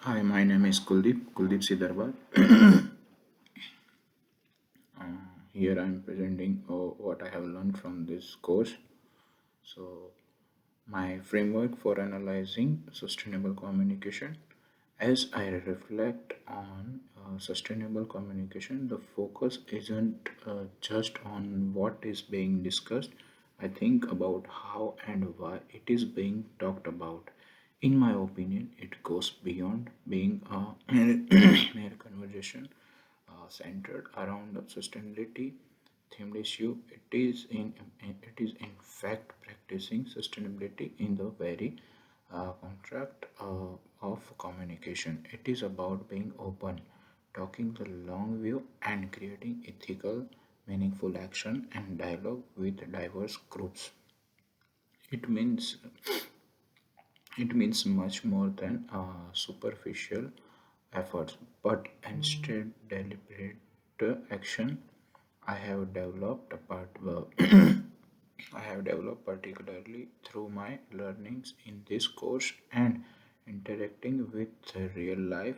Hi, my name is Kuldeep Sidarwal. Here I am presenting what I have learned from this course. So, my framework for analyzing sustainable communication. As I reflect on sustainable communication, the focus isn't just on what is being discussed. I think about how and why it is being talked about. In my opinion, it goes beyond being a mere conversation centered around the sustainability themed issue. It is in fact practicing sustainability in the very contract of communication. It is about being open, talking the long view, and creating ethical, meaningful action and dialogue with diverse groups. It means it means much more than superficial efforts, but instead deliberate action. I have developed a part. I have developed particularly through my learnings in this course and interacting with real life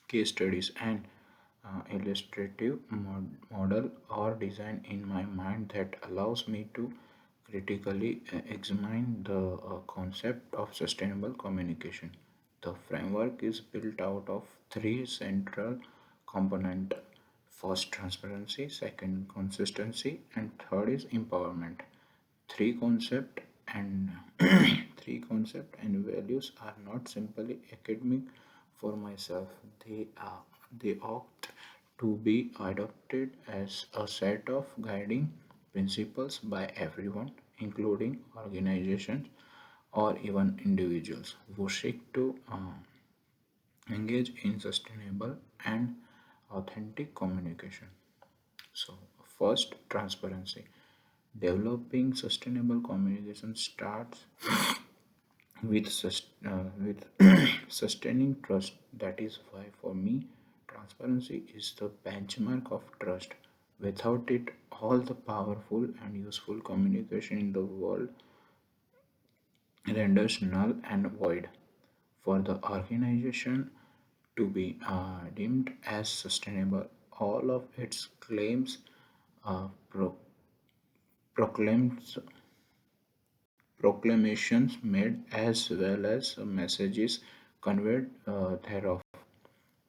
case studies and illustrative model or design in my mind that allows me to critically examine the concept of sustainable communication. The framework is built out of three central components. First, transparency, second, consistency, and third is empowerment. Three concept and three concept and values are not simply academic for myself. They ought to be adopted as a set of guiding principles by everyone, including organizations or even individuals who seek to engage in sustainable and authentic communication. So, first, transparency. Developing sustainable communication starts with sustaining trust. That is why, for me, transparency is the benchmark of trust. Without it, all the powerful and useful communication in the world renders null and void. For the organization to be deemed as sustainable, all of its claims, uh, pro- proclaims proclamations made as well as messages conveyed thereof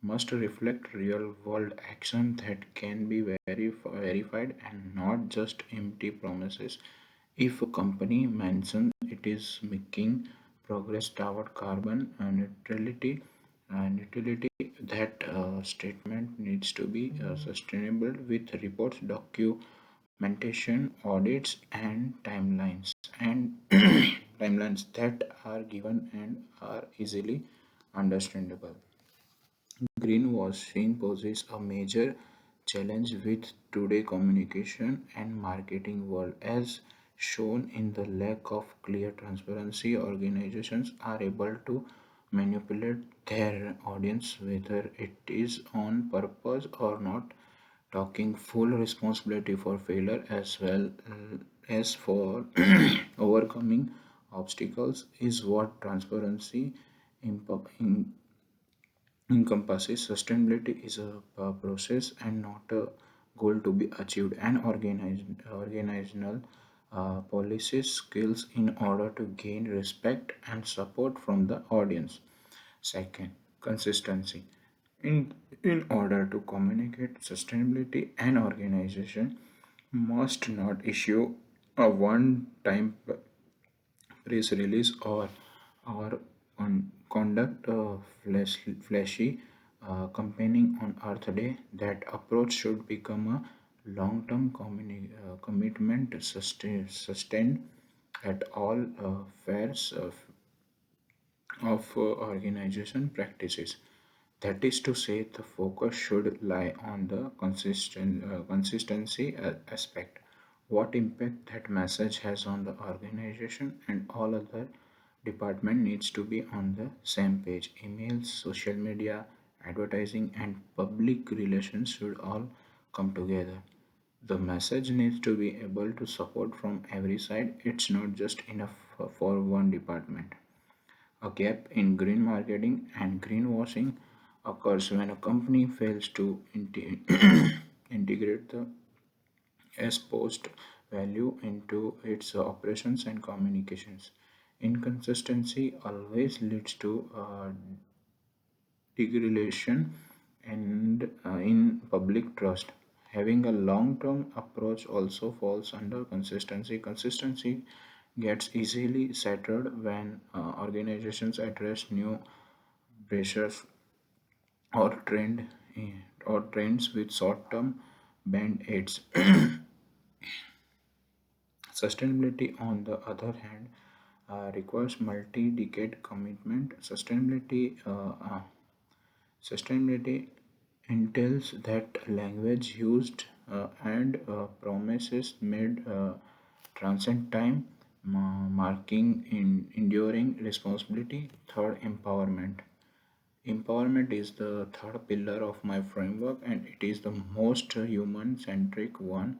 must reflect real world action that can be verified and not just empty promises. If a company mentions it is making progress toward carbon neutrality, that statement needs to be sustainable with reports, documentation, audits, and timelines that are given and are easily understandable. Greenwashing poses a major challenge with today communication and marketing world. As shown in the lack of clear transparency, organizations are able to manipulate their audience whether it is on purpose or not, taking full responsibility for failure as well as for overcoming obstacles is what transparency encompasses. Sustainability is a process and not a goal to be achieved, and organizational policies skills in order to gain respect and support from the audience. Second, consistency. In order to communicate sustainability, an organization must not issue a one-time press release or conduct a flashy campaigning on Earth Day. That approach should become a long-term commitment sustained at all fairs of organization practices. That is to say, the focus should lie on the consistency aspect. What impact that message has on the organization and all other department needs to be on the same page. Emails, social media, advertising, and public relations should all come together. The message needs to be able to support from every side. It's not just enough for one department. A gap in green marketing and greenwashing occurs when a company fails to integrate the S post value into its operations and communications. Inconsistency always leads to degradation and in public trust. Having a long term approach also falls under consistency. Consistency gets easily shattered when organizations address new pressures or or trends with short term band aids. Sustainability, on the other hand, requires multi-decade commitment. Sustainability entails that language used and promises made transcend time, marking in enduring responsibility. Third, empowerment. Empowerment is the third pillar of my framework, and it is the most human centric one.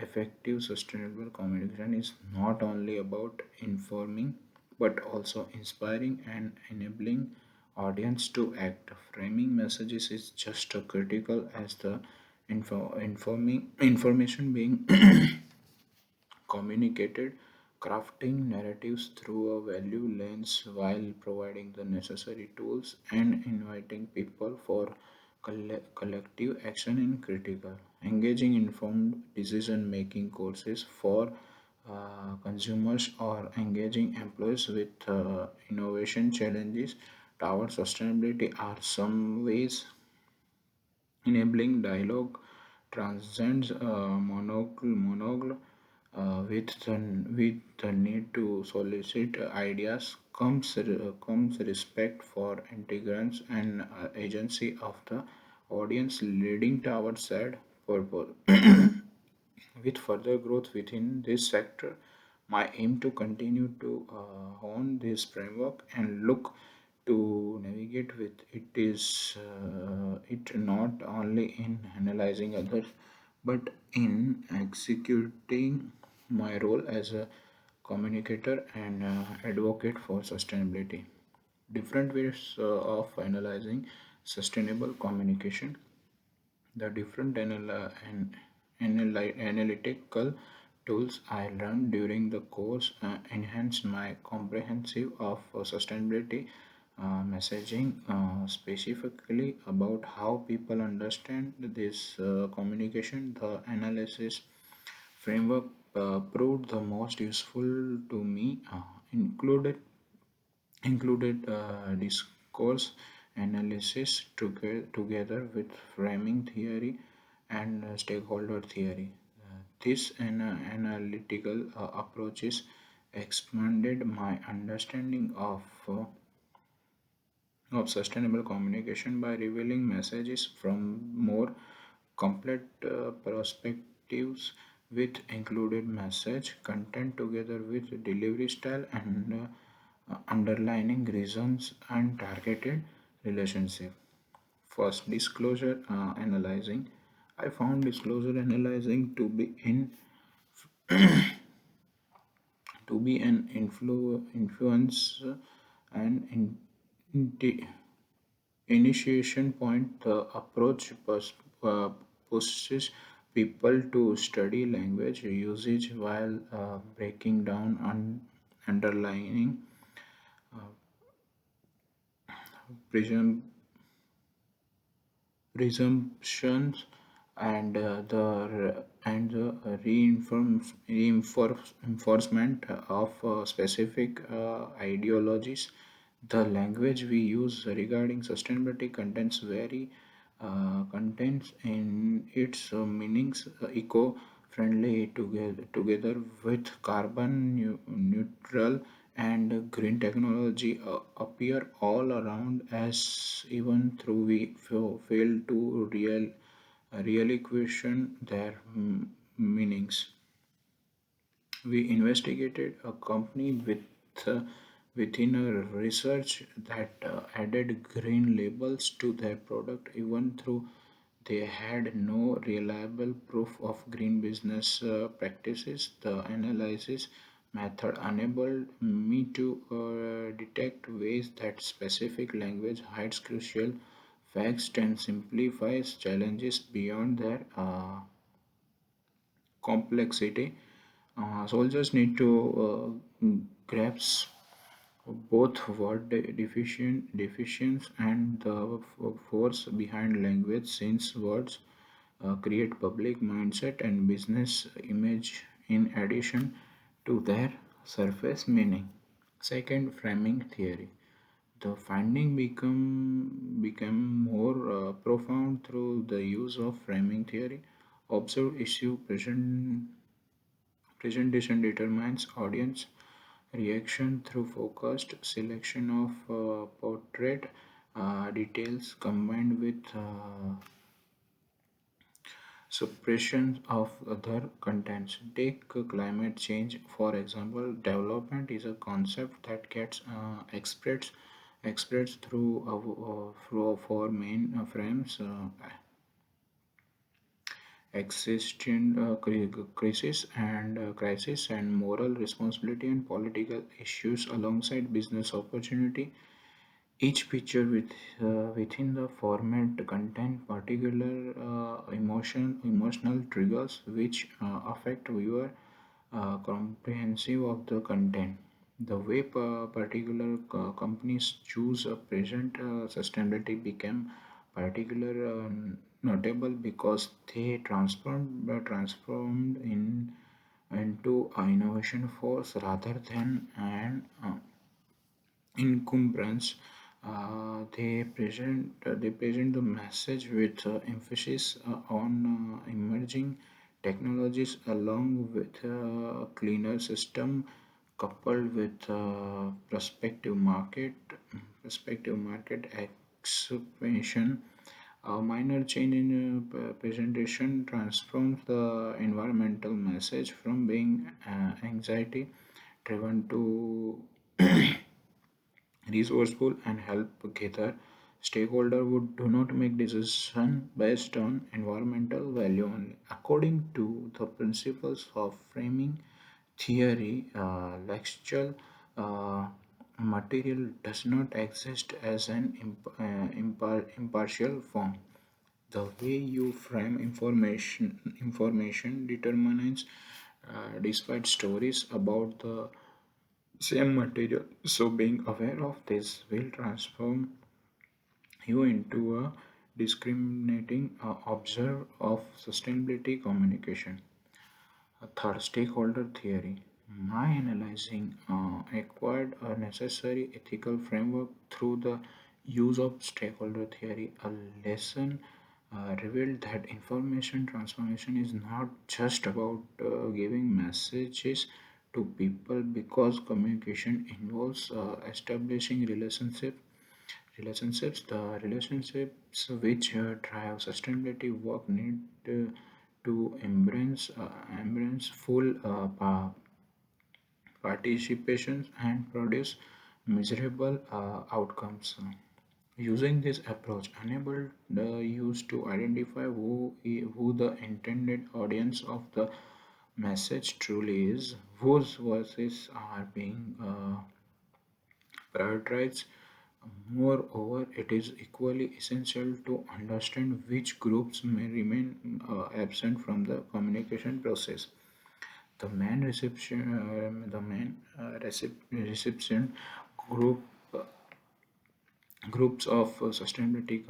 Effective sustainable communication is not only about informing but also inspiring and enabling audience to act. Framing messages is just as critical as the informing information being communicated. Crafting narratives through a value lens while providing the necessary tools and inviting people for collective action in critical. Engaging informed decision making courses for consumers or engaging employees with innovation challenges towards sustainability are some ways enabling dialogue transcends monologue with the need to solicit ideas comes respect for integrance and agency of the audience leading towards said purpose. With further growth within this sector, my aim to continue to hone this framework and look to navigate with it is it not only in analyzing others but in executing my role as a communicator and advocate for sustainability. Different ways of analyzing sustainable communication. The different analytical tools I learned during the course enhanced my comprehensive of sustainability messaging, specifically about how people understand this communication. The analysis framework proved the most useful to me, included discourse analysis together with framing theory and stakeholder theory. This analytical approaches expanded my understanding of sustainable communication by revealing messages from more complete perspectives with included message content together with delivery style and underlining reasons and targeted relationship. First, disclosure analyzing. I found disclosure analyzing to be an influence and initiation point. The approach pushes people to study language usage while breaking down underlining presum- presumptions and the reinforcement of specific ideologies. The language we use regarding sustainability contains in its meanings eco-friendly together with carbon neutral and green technology appear all around us even though we fail to really question their meanings. We investigated a company uh, within a research that added green labels to their product even though they had no reliable proof of green business practices. The analysis method enabled me to detect ways that specific language hides crucial facts and simplifies challenges beyond their complexity. Soldiers need to grasp both word deficiency and the force behind language, since words create public mindset and business image in addition to their surface meaning. Second, framing theory. The finding became more profound through the use of framing theory. Observed issue presentation determines audience reaction through focused selection of portrait details combined with suppression of other contents. Take climate change for example. Development is a concept that gets expressed through four main frames: existential crisis and moral responsibility and political issues alongside business opportunity. Each picture within the format contain particular emotional triggers which affect viewer comprehensive of the content. The way particular companies choose a present sustainability became particular notable because they transformed into an innovation force rather than an encumbrance. They present the message with emphasis on emerging technologies along with a cleaner system coupled with prospective market expansion. A minor change in presentation transforms the environmental message from being anxiety driven to resourceful and help gather stakeholder would do not make decision based on environmental value only. According to the principles of framing theory, textual uh, material does not exist as an impartial form. The way you frame information determines despite stories about the same material. So being aware of this will transform you into a discriminating observer of sustainability communication. A third, stakeholder theory. My analyzing acquired a necessary ethical framework through the use of stakeholder theory. A lesson revealed that information transformation is not just about giving messages to people, because communication involves establishing relationships. The relationships which drive sustainability work need to embrace full participation and produce measurable outcomes. Using this approach enabled the use to identify who the intended audience of the message truly is, whose voices are being prioritized. Moreover, it is equally essential to understand which groups may remain absent from the communication process. The main reception group groups of sustainability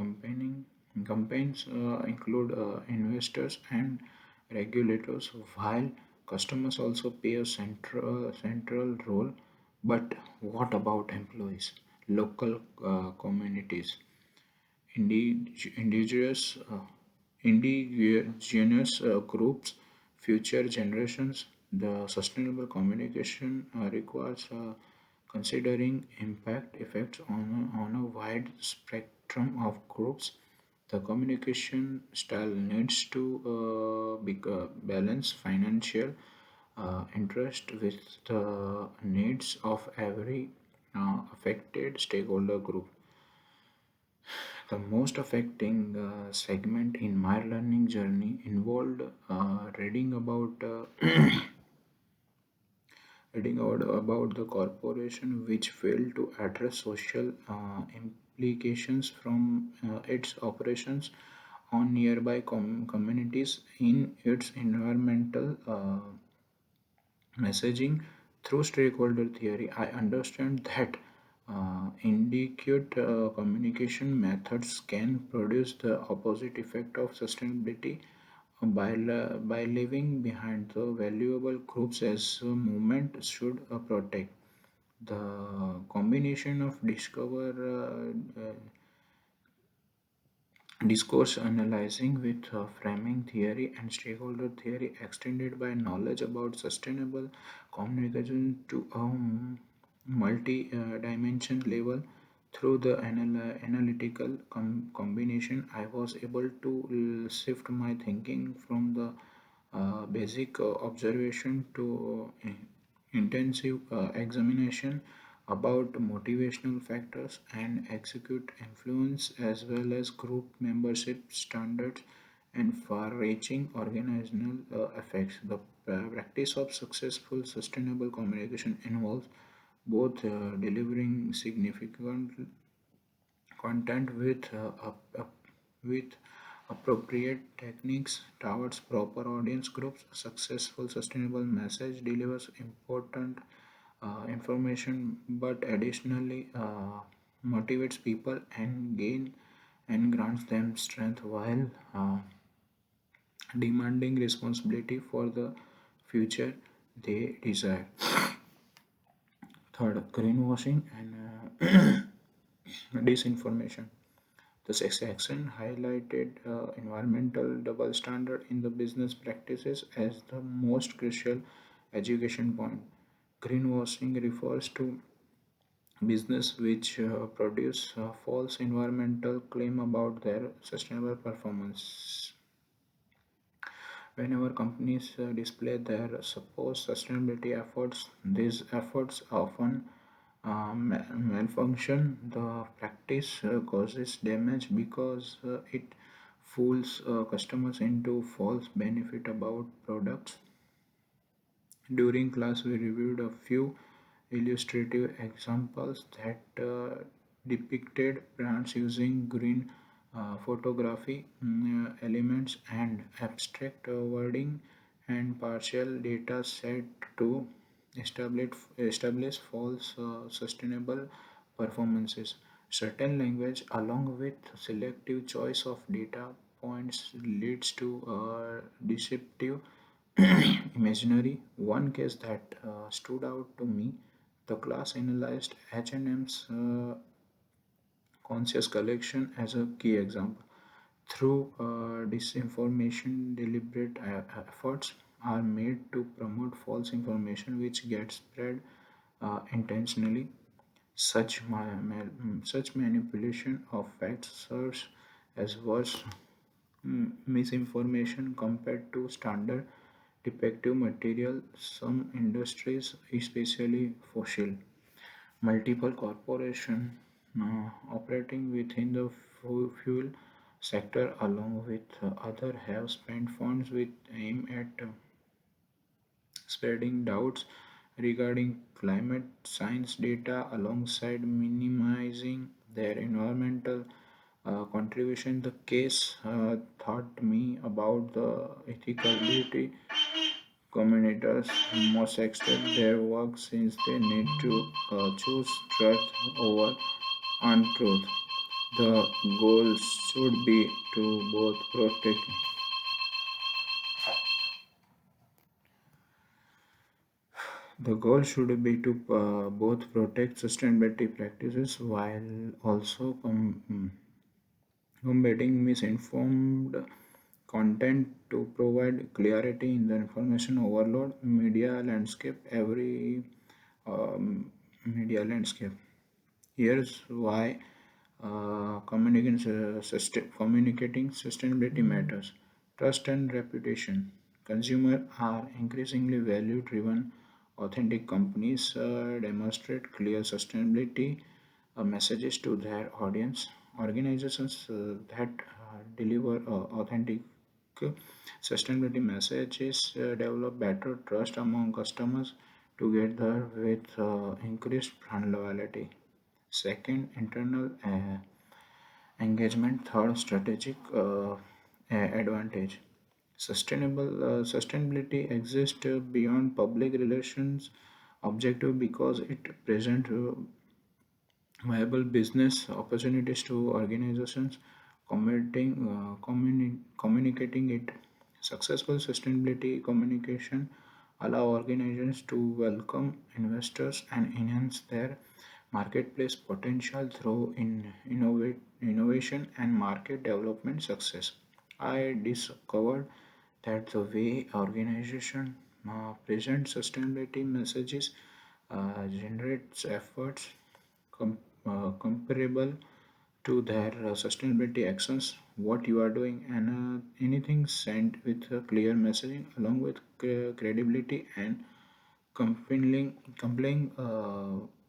campaigns include investors and regulators, while customers also play a central role. But what about employees, local communities, indigenous groups, future generations? The sustainable communication requires considering impact effects on a wide spectrum of groups. The communication style needs to balance financial interest with the needs of every affected stakeholder group. The most affecting segment in my learning journey involved reading about Reading out about the corporation which failed to address social implications from its operations on nearby communities in its environmental messaging through stakeholder theory. I understand that inadequate communication methods can produce the opposite effect of sustainability by leaving behind the valuable groups as a movement should protect. The combination of discourse analyzing with framing theory and stakeholder theory extended by knowledge about sustainable communication to a multi-dimension level through the analytical combination. I was able to shift my thinking from the basic observation to intensive examination about motivational factors and execute influence as well as group membership standards and far-reaching organizational effects. The practice of successful sustainable communication involves both delivering significant content with appropriate techniques towards proper audience groups. A successful sustainable message delivers important information but additionally motivates people and gain and grants them strength while demanding responsibility for the future they desire. Third, greenwashing and disinformation. The section highlighted environmental double standard in the business practices as the most crucial education point. Greenwashing refers to business which produce false environmental claim about their sustainable performance. Whenever companies display their supposed sustainability efforts, these efforts often malfunction. The practice causes damage because it fools customers into false benefit about products. During class, we reviewed a few illustrative examples that depicted brands using green photography elements and abstract wording and partial data set to establish false sustainable performances. Certain language, along with selective choice of data points, leads to deceptive imaginary. One case that stood out to me, the class analyzed H&M's conscious collection as a key example. Through disinformation, deliberate efforts are made to promote false information which gets spread intentionally. Such manipulation of facts serves as worse misinformation compared to standard defective material. Some industries, especially fossil, multiple corporations operating within the fuel sector, along with other, have spent funds with aim at spreading doubts regarding climate science data alongside minimizing their environmental contribution. The case taught me about the ethicality. Communicators must extend their work since they need to choose truth over untruth. The goal should be to both protect the goal should be to both protect sustainability practices while also combating misinformed content to provide clarity in the information overload um, media landscape. Here's why communicating sustainability matters. Trust and reputation. Consumers are increasingly value driven. Authentic companies demonstrate clear sustainability messages to their audience. Organizations that deliver authentic sustainability messages develop better trust among customers. together with increased brand loyalty. Second, internal engagement. Third, strategic advantage. Sustainability exists beyond public relations objective because it presents viable business opportunities to organizations communicating it. Successful sustainability communication allow organizations to welcome investors and enhance their marketplace potential through innovation and market development success. I discovered that the way organization present sustainability messages generates efforts comparable to their sustainability actions, what you are doing, and anything sent with a clear messaging along with credibility and compelling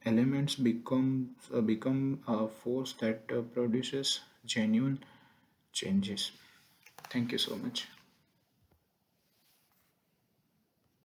elements become a force that produces genuine changes. Thank you so much.